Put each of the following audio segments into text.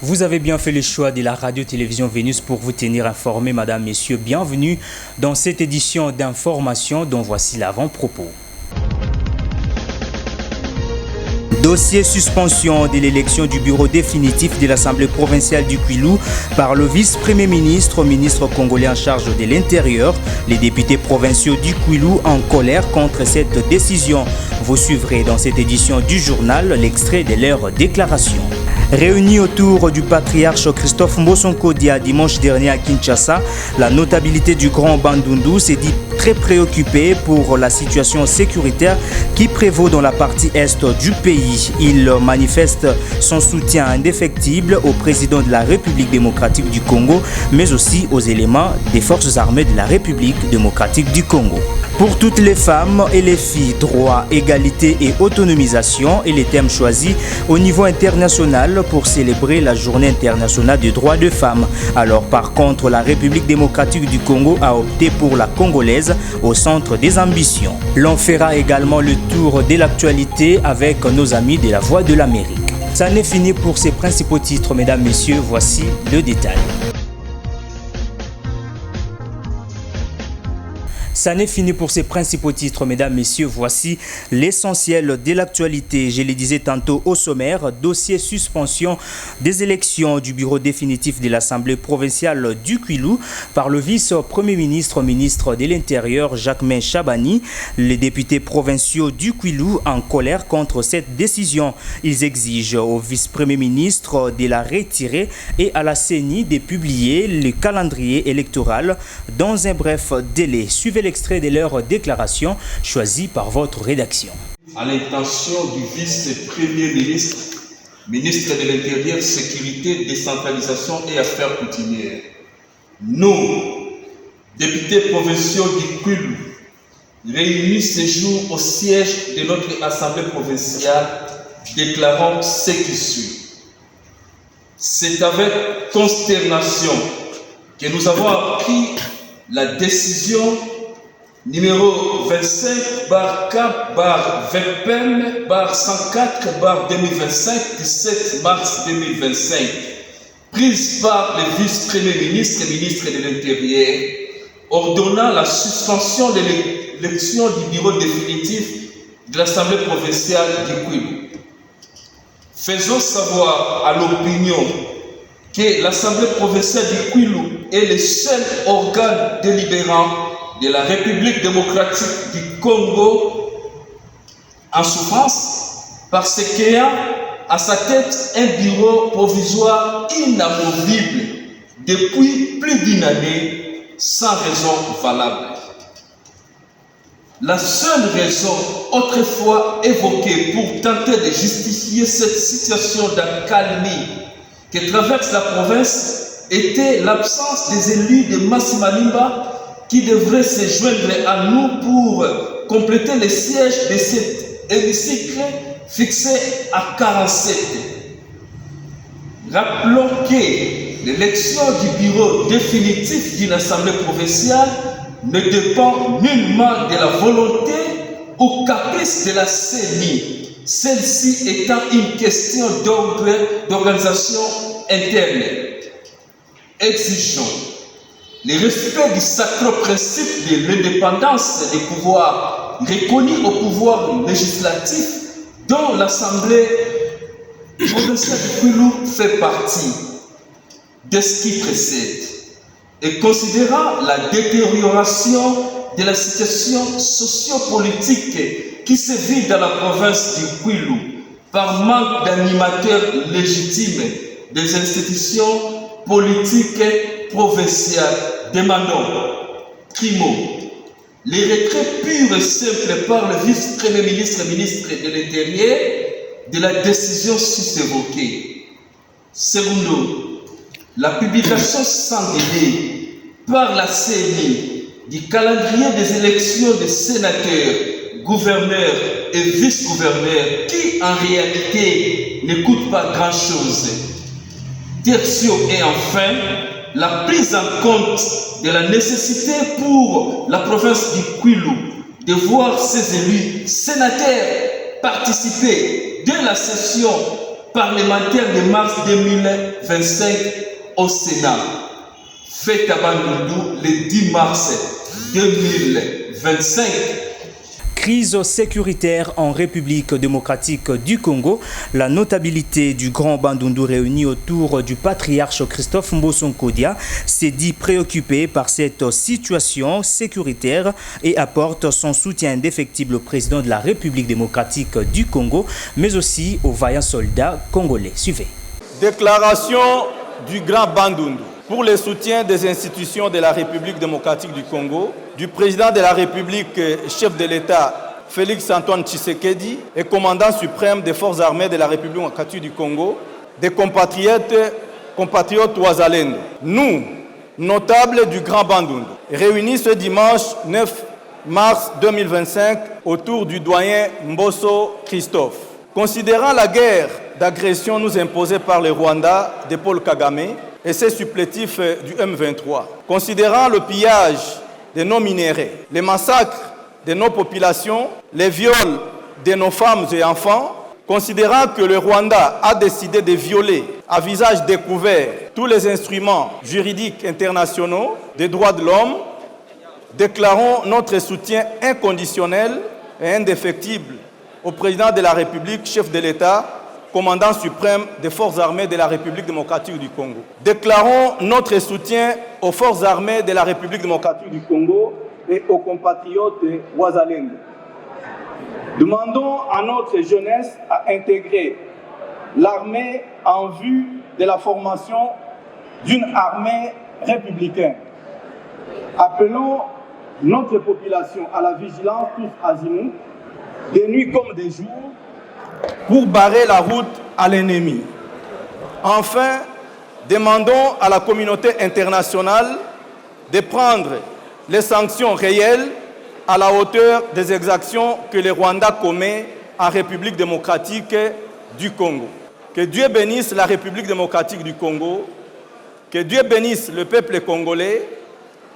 Vous avez bien fait le choix de la radio-télévision Vénus pour vous tenir informé, mesdames, messieurs. Bienvenue dans cette édition d'information dont voici l'avant-propos. Dossier suspension de l'élection du bureau définitif de l'Assemblée provinciale du Kwilu par le vice-premier ministre, ministre congolais en charge de l'Intérieur. Les députés provinciaux du Kwilu en colère contre cette décision. Vous suivrez dans cette édition du journal l'extrait de leur déclaration. Réunis autour du patriarche Christophe Mbosonkodia dimanche dernier à Kinshasa, la notabilité du Grand Bandundu s'est dit très préoccupée pour la situation sécuritaire qui prévaut dans la partie est du pays. Il manifeste son soutien indéfectible au président de la République démocratique du Congo, mais aussi aux éléments des forces armées de la République démocratique du Congo. Pour toutes les femmes et les filles, droit, égalité et autonomisation est les thèmes choisis au niveau international pour célébrer la Journée internationale des droits des femmes. Alors par contre, la République démocratique du Congo a opté pour la congolaise au centre des ambitions. L'on fera également le tour de l'actualité avec nos amis de la Voix de l'Amérique. Ça n'est fini pour ces principaux titres, mesdames, messieurs, voici le détail. Ça n'est fini pour ces principaux titres, mesdames, messieurs. Voici l'essentiel de l'actualité. Je le disais tantôt au sommaire, dossier suspension des élections du bureau définitif de l'Assemblée provinciale du Kwilu par le vice-premier ministre, ministre de l'Intérieur, Jacquemain Chabani. Les députés provinciaux du Kwilu en colère contre cette décision. Ils exigent au vice-premier ministre de la retirer et à la CENI de publier le calendrier électoral dans un bref délai. Suivez l'extrait de leur déclaration choisie par votre rédaction. À l'intention du vice-premier ministre, ministre de l'Intérieur, Sécurité, Décentralisation et Affaires coutumières, nous, députés provinciaux du Kwilu, réunis ce jour au siège de notre Assemblée provinciale, déclarons ce qui suit. C'est avec consternation que nous avons appris la décision numéro 25/4/VPM/104/2025 du 7 mars 2025, prise par le vice-premier ministre et ministre de l'Intérieur, ordonnant la suspension de l'élection du bureau définitif de l'Assemblée provinciale du Kwilu. Faisons savoir à l'opinion que l'Assemblée provinciale du Kwilu est le seul organe délibérant de la République démocratique du Congo en souffrance parce qu'il a à sa tête un bureau provisoire inamovible depuis plus d'une année sans raison valable. La seule raison autrefois évoquée pour tenter de justifier cette situation d'accalmie que traverse la province était l'absence des élus de Massi Malimba qui devraient se joindre à nous pour compléter le siège de cet hémicycle fixé à 47. Rappelons que l'élection du bureau définitif d'une assemblée provinciale ne dépend nullement de la volonté ou caprice de la CENI, celle-ci étant une question d'organisation interne. Exigeons le respect du sacré principe de l'indépendance des pouvoirs reconnu au pouvoir législatif dont l'Assemblée provinciale du Kwilu fait partie de ce qui précède et considérant la détérioration de la situation sociopolitique qui se vit dans la province du Kwilu par manque d'animateurs légitimes des institutions politiques provinciales, demandons, primo, les retraits purs et simples par le vice-premier ministre et ministre de l'Intérieur de la décision sus-évoquée. Secondo, la publication sans délai par la CENI du calendrier des élections des sénateurs, gouverneurs et vice-gouverneurs qui en réalité ne coûtent pas grand-chose. Tertio et enfin, la prise en compte de la nécessité pour la province du Kwilu de voir ses élus sénateurs participer dès la session parlementaire de mars 2025 au Sénat. Fête à Bandundu le 10 mars 2025. Crise sécuritaire en République démocratique du Congo. La notabilité du Grand Bandundu réunie autour du patriarche Christophe Mbosso Nkodia s'est dit préoccupée par cette situation sécuritaire et apporte son soutien indéfectible au président de la République démocratique du Congo, mais aussi aux vaillants soldats congolais. Suivez. Déclaration du Grand Bandundu pour le soutien des institutions de la République démocratique du Congo, du président de la République, chef de l'État Félix-Antoine Tshisekedi et commandant suprême des forces armées de la République démocratique du Congo, des compatriotes Ouazalendo. Nous, notables du Grand Bandundu, réunis ce dimanche 9 mars 2025 autour du doyen Mbosso Christophe. Considérant la guerre d'agression nous imposée par le Rwanda de Paul Kagame et ses supplétifs du M23, considérant le pillage de nos minéraux, les massacres de nos populations, les viols de nos femmes et enfants, considérant que le Rwanda a décidé de violer à visage découvert tous les instruments juridiques internationaux des droits de l'homme, déclarons notre soutien inconditionnel et indéfectible au président de la République, chef de l'État, commandant suprême des forces armées de la République démocratique du Congo. Déclarons notre soutien aux forces armées de la République démocratique du Congo et aux compatriotes Ouazalendo. Demandons à notre jeunesse à intégrer l'armée en vue de la formation d'une armée républicaine. Appelons notre population à la vigilance tous azimuts, de nuit comme de jour, pour barrer la route à l'ennemi. Enfin, demandons à la communauté internationale de prendre les sanctions réelles à la hauteur des exactions que le Rwanda commet en République démocratique du Congo. Que Dieu bénisse la République démocratique du Congo, que Dieu bénisse le peuple congolais,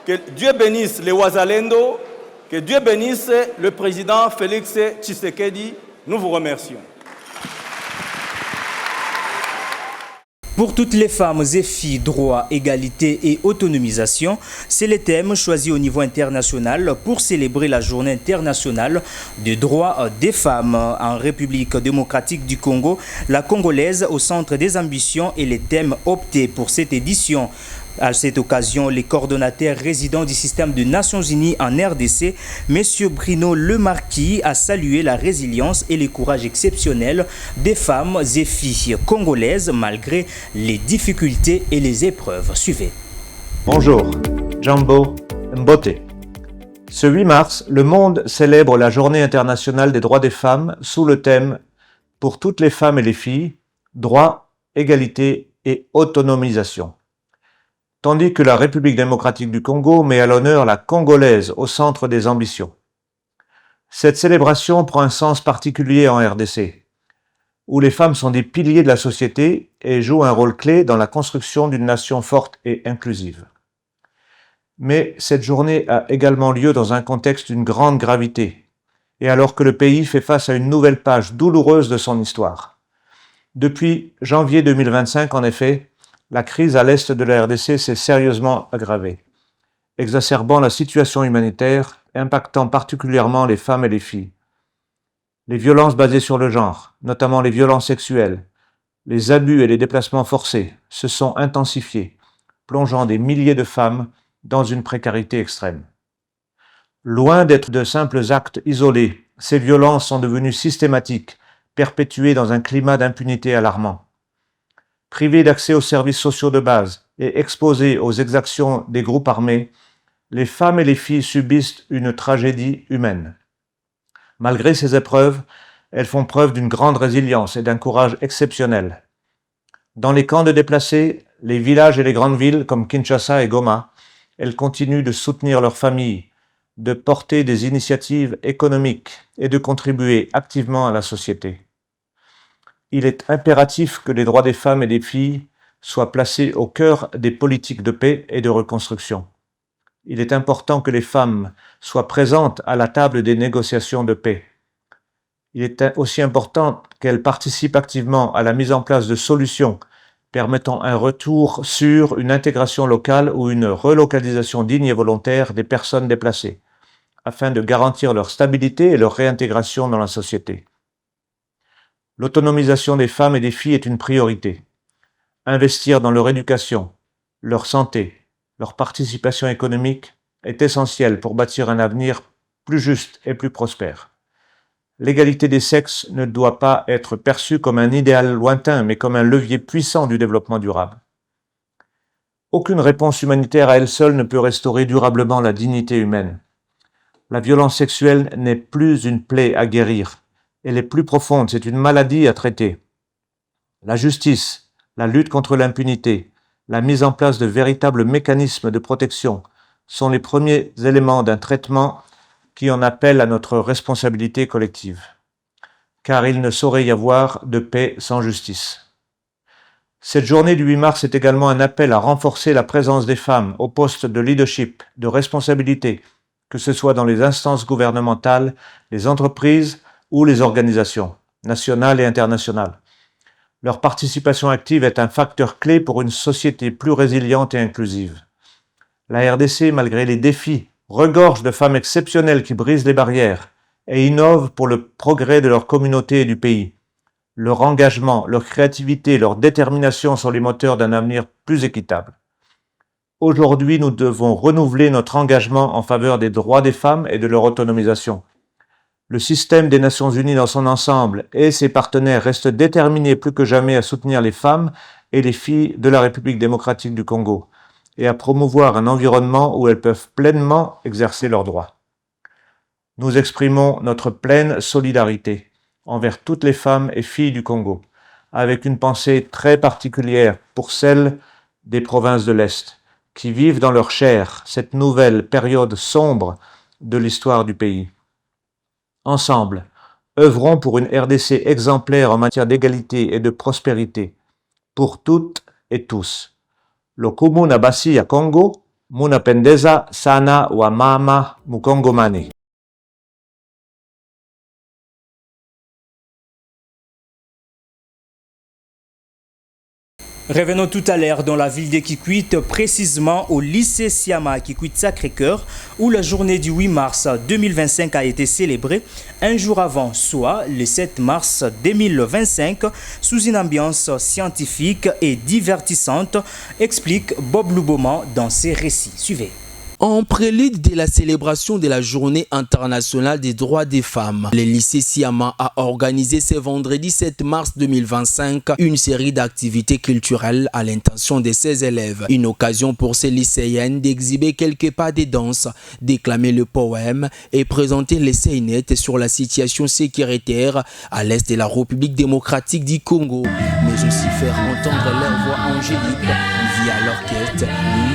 que Dieu bénisse les Ouazalendo, que Dieu bénisse le président Félix Tshisekedi. Nous vous remercions. Pour toutes les femmes et filles, droit, égalité et autonomisation, c'est le thème choisi au niveau international pour célébrer la journée internationale des droits des femmes en République démocratique du Congo. La Congolaise au centre des ambitions et les thèmes optés pour cette édition. À cette occasion, les coordonnateurs résidents du système des Nations Unies en RDC, M. Bruno Lemarquis, a salué la résilience et le courage exceptionnel des femmes et filles congolaises malgré les difficultés et les épreuves. Suivez. Bonjour, Jambo Mbote. Ce 8 mars, le monde célèbre la Journée internationale des droits des femmes sous le thème « Pour toutes les femmes et les filles, droit, égalité et autonomisation ». Tandis que la République démocratique du Congo met à l'honneur la Congolaise au centre des ambitions. Cette célébration prend un sens particulier en RDC, où les femmes sont des piliers de la société et jouent un rôle clé dans la construction d'une nation forte et inclusive. Mais cette journée a également lieu dans un contexte d'une grande gravité, et alors que le pays fait face à une nouvelle page douloureuse de son histoire. Depuis janvier 2025, en effet, la crise à l'est de la RDC s'est sérieusement aggravée, exacerbant la situation humanitaire, impactant particulièrement les femmes et les filles. Les violences basées sur le genre, notamment les violences sexuelles, les abus et les déplacements forcés, se sont intensifiés, plongeant des milliers de femmes dans une précarité extrême. Loin d'être de simples actes isolés, ces violences sont devenues systématiques, perpétuées dans un climat d'impunité alarmant. Privées d'accès aux services sociaux de base et exposées aux exactions des groupes armés, les femmes et les filles subissent une tragédie humaine. Malgré ces épreuves, elles font preuve d'une grande résilience et d'un courage exceptionnel. Dans les camps de déplacés, les villages et les grandes villes comme Kinshasa et Goma, elles continuent de soutenir leurs familles, de porter des initiatives économiques et de contribuer activement à la société. Il est impératif que les droits des femmes et des filles soient placés au cœur des politiques de paix et de reconstruction. Il est important que les femmes soient présentes à la table des négociations de paix. Il est aussi important qu'elles participent activement à la mise en place de solutions permettant un retour sur une intégration locale ou une relocalisation digne et volontaire des personnes déplacées, afin de garantir leur stabilité et leur réintégration dans la société. L'autonomisation des femmes et des filles est une priorité. Investir dans leur éducation, leur santé, leur participation économique est essentiel pour bâtir un avenir plus juste et plus prospère. L'égalité des sexes ne doit pas être perçue comme un idéal lointain, mais comme un levier puissant du développement durable. Aucune réponse humanitaire à elle seule ne peut restaurer durablement la dignité humaine. La violence sexuelle n'est plus une plaie à guérir. Elle est plus profonde, c'est une maladie à traiter. La justice, la lutte contre l'impunité, la mise en place de véritables mécanismes de protection sont les premiers éléments d'un traitement qui en appelle à notre responsabilité collective. Car il ne saurait y avoir de paix sans justice. Cette journée du 8 mars est également un appel à renforcer la présence des femmes au poste de leadership, de responsabilité, que ce soit dans les instances gouvernementales, les entreprises ou les organisations, nationales et internationales. Leur participation active est un facteur clé pour une société plus résiliente et inclusive. La RDC, malgré les défis, regorge de femmes exceptionnelles qui brisent les barrières et innovent pour le progrès de leur communauté et du pays. Leur engagement, leur créativité, leur détermination sont les moteurs d'un avenir plus équitable. Aujourd'hui, nous devons renouveler notre engagement en faveur des droits des femmes et de leur autonomisation. Le système des Nations Unies dans son ensemble et ses partenaires restent déterminés plus que jamais à soutenir les femmes et les filles de la République démocratique du Congo et à promouvoir un environnement où elles peuvent pleinement exercer leurs droits. Nous exprimons notre pleine solidarité envers toutes les femmes et filles du Congo, avec une pensée très particulière pour celles des provinces de l'Est, qui vivent dans leur chair cette nouvelle période sombre de l'histoire du pays. Ensemble, œuvrons pour une RDC exemplaire en matière d'égalité et de prospérité, pour toutes et tous. Lokumu na basi ya Congo, munapendeza sana wa mama mukongomani. Revenons tout à l'heure dans la ville de Kikwit, précisément au lycée Siama Kikwit Sacré-Cœur, où la journée du 8 mars 2025 a été célébrée un jour avant, soit le 7 mars 2025, sous une ambiance scientifique et divertissante, explique Bob Louboman dans ses récits. Suivez. En prélude de la célébration de la Journée internationale des droits des femmes, le lycée Siama a organisé ce vendredi 7 mars 2025 une série d'activités culturelles à l'intention de ses élèves. Une occasion pour ces lycéennes d'exhiber quelques pas de danse, déclamer le poème et présenter l'essai net sur la situation sécuritaire à l'est de la République démocratique du Congo, mais aussi faire entendre leur voix angélique via l'orchestre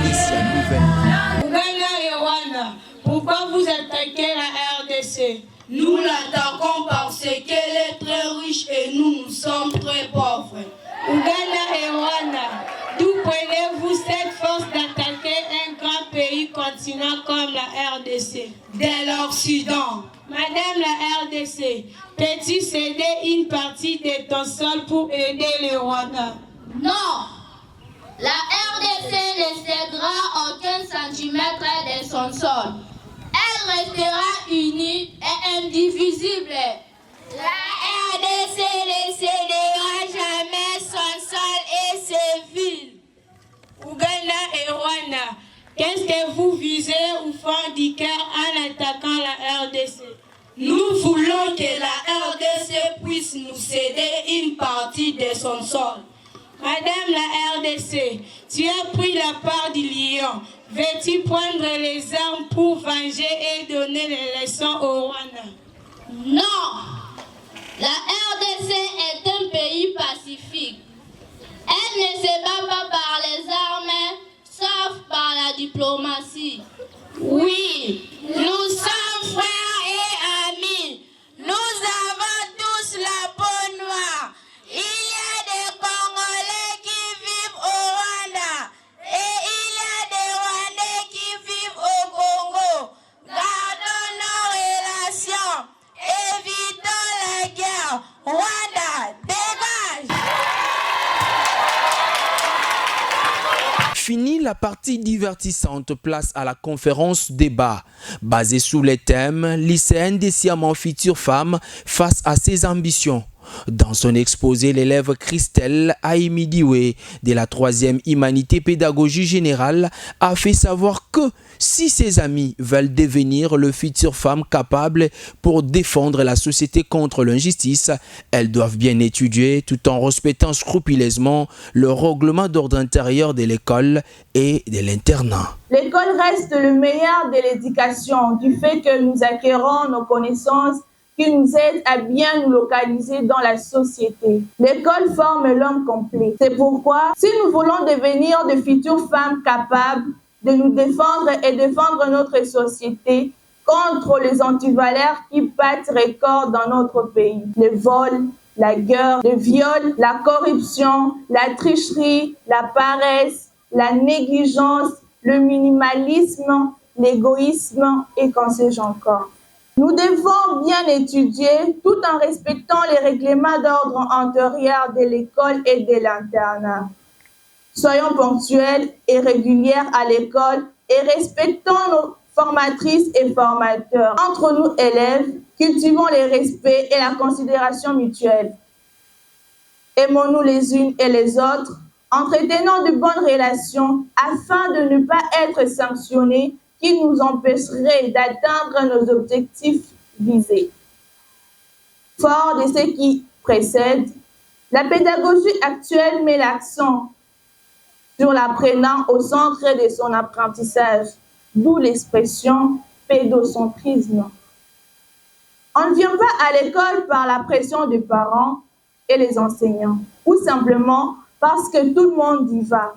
Lycée Nouvelle. Pourquoi vous attaquez la RDC? Nous l'attaquons parce qu'elle est très riche et nous sommes très pauvres. Ouganda et Rwanda, d'où prenez-vous cette force d'attaquer un grand pays continent comme la RDC? De l'Occident. Madame la RDC, peux-tu céder une partie de ton sol pour aider le Rwanda? Non! La RDC ne cédera aucun centimètre de son sol. Elle restera unie et indivisible. La RDC ne cédera jamais son sol et ses villes. Ouganda et Rwanda, qu'est-ce que vous visez au fond du cœur en attaquant la RDC? Nous voulons que la RDC puisse nous céder une partie de son sol. Madame la RDC, tu as pris la part du lion. Veux-tu prendre les armes pour venger et donner les leçons au Rwanda? Non! La RDC est un pays pacifique. Elle ne se bat pas par les armes, sauf par la diplomatie. Oui, nous sommes frères et amis. Nous avons tous la peau noire. Il y a des Congolais qui vivent au Rwanda et il y a des Rwandais qui vivent au Congo. Gardons nos relations, évitons la guerre. Fini la partie divertissante, place à la conférence débat, basée sous les thèmes « Lycéenne déciemment future femme face à ses ambitions ». Dans son exposé, l'élève Christelle Aimidiwe de la 3e Humanité Pédagogie Générale a fait savoir que si ses amis veulent devenir le futur femme capable pour défendre la société contre l'injustice, elles doivent bien étudier tout en respectant scrupuleusement le règlement d'ordre intérieur de l'école et de l'internat. L'école reste le meilleur de l'éducation du fait que nous acquérons nos connaissances qui nous aident à bien nous localiser dans la société. L'école forme l'homme complet. C'est pourquoi, si nous voulons devenir de futures femmes capables de nous défendre et défendre notre société contre les antivaleurs qui battent record dans notre pays, le vol, la guerre, le viol, la corruption, la tricherie, la paresse, la négligence, le minimalisme, l'égoïsme et qu'en sais-je encore. Nous devons bien étudier tout en respectant les règlements d'ordre antérieur de l'école et de l'internat. Soyons ponctuels et régulières à l'école et respectons nos formatrices et formateurs. Entre nous élèves, cultivons le respect et la considération mutuelle. Aimons-nous les unes et les autres, entretenons de bonnes relations afin de ne pas être sanctionnés qui nous empêcherait d'atteindre nos objectifs visés. Fort de ce qui précède, la pédagogie actuelle met l'accent sur l'apprenant au centre de son apprentissage, d'où l'expression pédocentrisme. On ne vient pas à l'école par la pression des parents et les enseignants, ou simplement parce que tout le monde y va.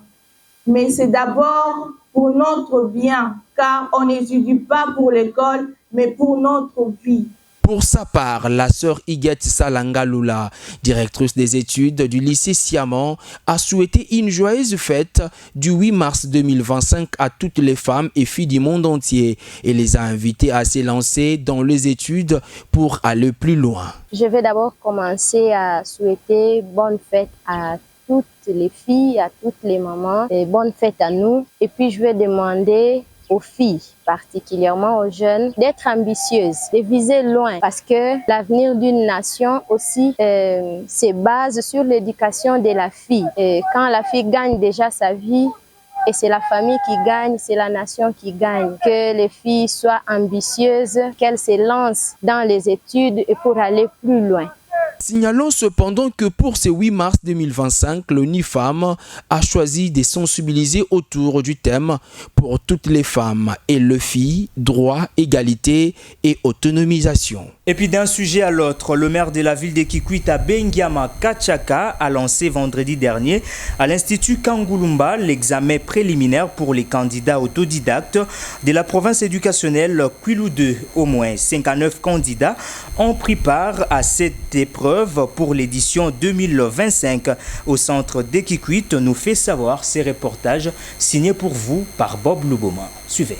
Mais c'est d'abord pour notre bien, car on n'étudie pas pour l'école, mais pour notre vie. Pour sa part, la sœur Iguette Salanga Lula, directrice des études du lycée Siaman, a souhaité une joyeuse fête du 8 mars 2025 à toutes les femmes et filles du monde entier et les a invitées à s'élancer dans les études pour aller plus loin. Je vais d'abord commencer à souhaiter bonne fête à toutes les filles, à toutes les mamans, et bonne fête à nous. Et puis je vais demander aux filles, particulièrement aux jeunes, d'être ambitieuses, de viser loin, parce que l'avenir d'une nation aussi se base sur l'éducation de la fille. Et quand la fille gagne déjà sa vie, et c'est la famille qui gagne, c'est la nation qui gagne. Que les filles soient ambitieuses, qu'elles se lancent dans les études et pour aller plus loin. Signalons cependant que pour ce 8 mars 2025, l'ONU-Femmes a choisi de sensibiliser autour du thème pour toutes les femmes et les filles, droit, égalité et autonomisation. Et puis d'un sujet à l'autre, le maire de la ville de Kikwit, Bengiama Kachaka, a lancé vendredi dernier à l'Institut Kangulumba l'examen préliminaire pour les candidats autodidactes de la province éducationnelle Kwilu 2. Au moins 59 candidats ont pris part à cette épreuve pour l'édition 2025 au centre de Kikwit, nous fait savoir ces reportages signés pour vous par Bob Luboma. Suivez.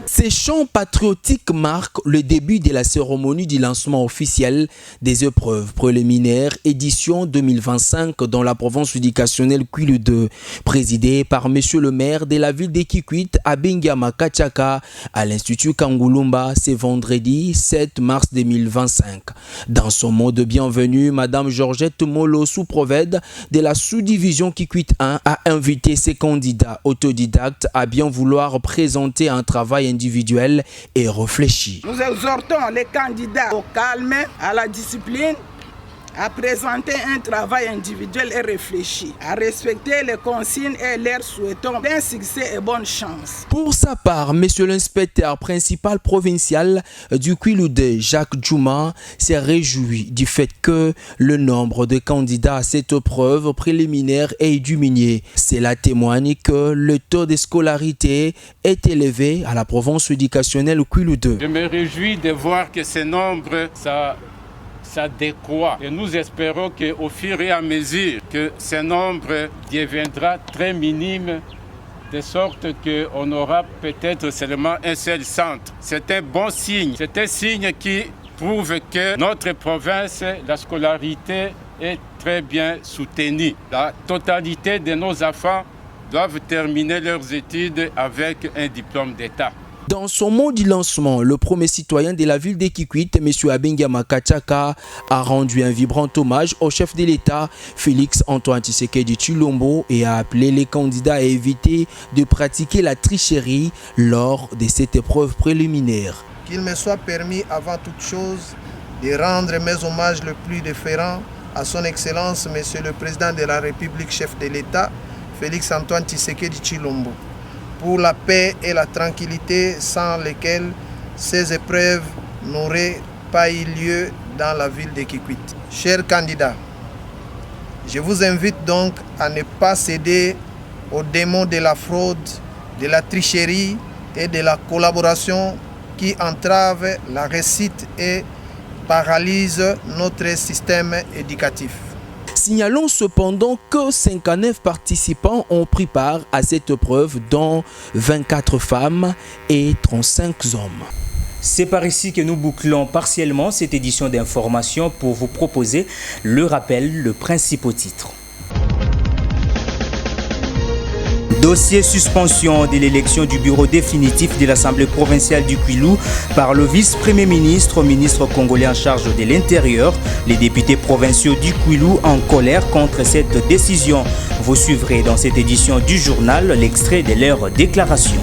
Ces chants patriotiques marquent le début de la cérémonie du lancement officiel des épreuves préliminaires édition 2025 dans la province éducationnelle Kwilu 2, présidée par monsieur le maire de la ville de Kikwit, Bengiama Kachaka, à l'Institut Kangulumba, ce vendredi 7 mars 2025. Dans son mot de bienvenue, madame Georgette Molo, sous-provède de la sous-division Kikwit 1, a invité ses candidats autodidactes à bien vouloir présenter un travail individuel et réfléchi. Nous exhortons les candidats au calme, à la discipline, à présenter un travail individuel et réfléchi, à respecter les consignes et leur souhaitons un succès et bonne chance. Pour sa part, monsieur l'inspecteur principal provincial du Kwilu 2, Jacques Djouma, s'est réjoui du fait que le nombre de candidats à cette épreuve préliminaire est diminué. Cela témoigne que le taux de scolarité est élevé à la province éducationnelle Kwilu 2. Je me réjouis de voir que ce nombre, ça décroît. Et nous espérons qu'au fur et à mesure que ce nombre deviendra très minime, de sorte qu'on aura peut-être seulement un seul centre. C'est un bon signe. C'est un signe qui prouve que notre province, la scolarité est très bien soutenue. La totalité de nos enfants doivent terminer leurs études avec un diplôme d'État. Dans son mot du lancement, le premier citoyen de la ville de Kikwit, M. Abenga Makachaka, a rendu un vibrant hommage au chef de l'État, Félix Antoine Tshisekedi Tshilombo, et a appelé les candidats à éviter de pratiquer la tricherie lors de cette épreuve préliminaire. Qu'il me soit permis avant toute chose de rendre mes hommages les plus déférents à son Excellence, Monsieur le Président de la République, chef de l'État, Félix Antoine Tshisekedi Tshilombo, pour la paix et la tranquillité sans lesquelles ces épreuves n'auraient pas eu lieu dans la ville de Kikwit. Chers candidats, je vous invite donc à ne pas céder aux démons de la fraude, de la tricherie et de la collaboration qui entravent la réussite et paralysent notre système éducatif. Signalons cependant que 59 participants ont pris part à cette épreuve, dont 24 femmes et 35 hommes. C'est par ici que nous bouclons partiellement cette édition d'information pour vous proposer le rappel, le principal titre. Dossier suspension de l'élection du bureau définitif de l'Assemblée provinciale du Kwilu par le vice-premier ministre, ministre congolais en charge de l'Intérieur. Les députés provinciaux du Kwilu en colère contre cette décision. Vous suivrez dans cette édition du journal l'extrait de leur déclaration.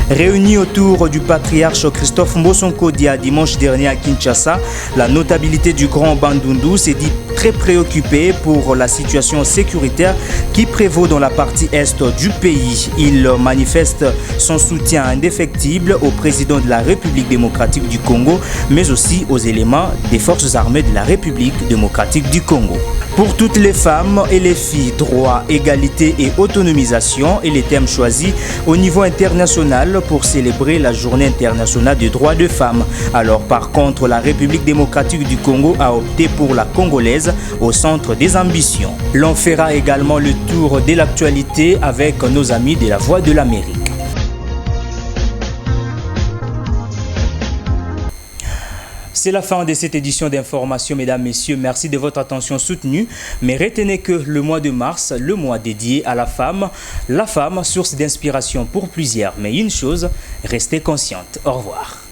Réunis autour du patriarche Christophe Mbosonkodia dimanche dernier à Kinshasa, la notabilité du Grand Bandundu s'est dit très préoccupée pour la situation sécuritaire qui prévaut dans la partie est du pays. Il manifeste son soutien indéfectible au président de la République démocratique du Congo, mais aussi aux éléments des forces armées de la République démocratique du Congo. Pour toutes les femmes et les filles, droit, égalité et autonomisation est les thèmes choisis au niveau international pour célébrer la journée internationale des droits des femmes. Alors par contre, la République démocratique du Congo a opté pour la congolaise au centre des ambitions. L'on fera également le tour de l'actualité avec nos amis de la Voix de l'Amérique. C'est la fin de cette édition d'information, mesdames, messieurs. Merci de votre attention soutenue. Mais retenez que le mois de mars, le mois dédié à la femme, source d'inspiration pour plusieurs. Mais une chose, restez consciente. Au revoir.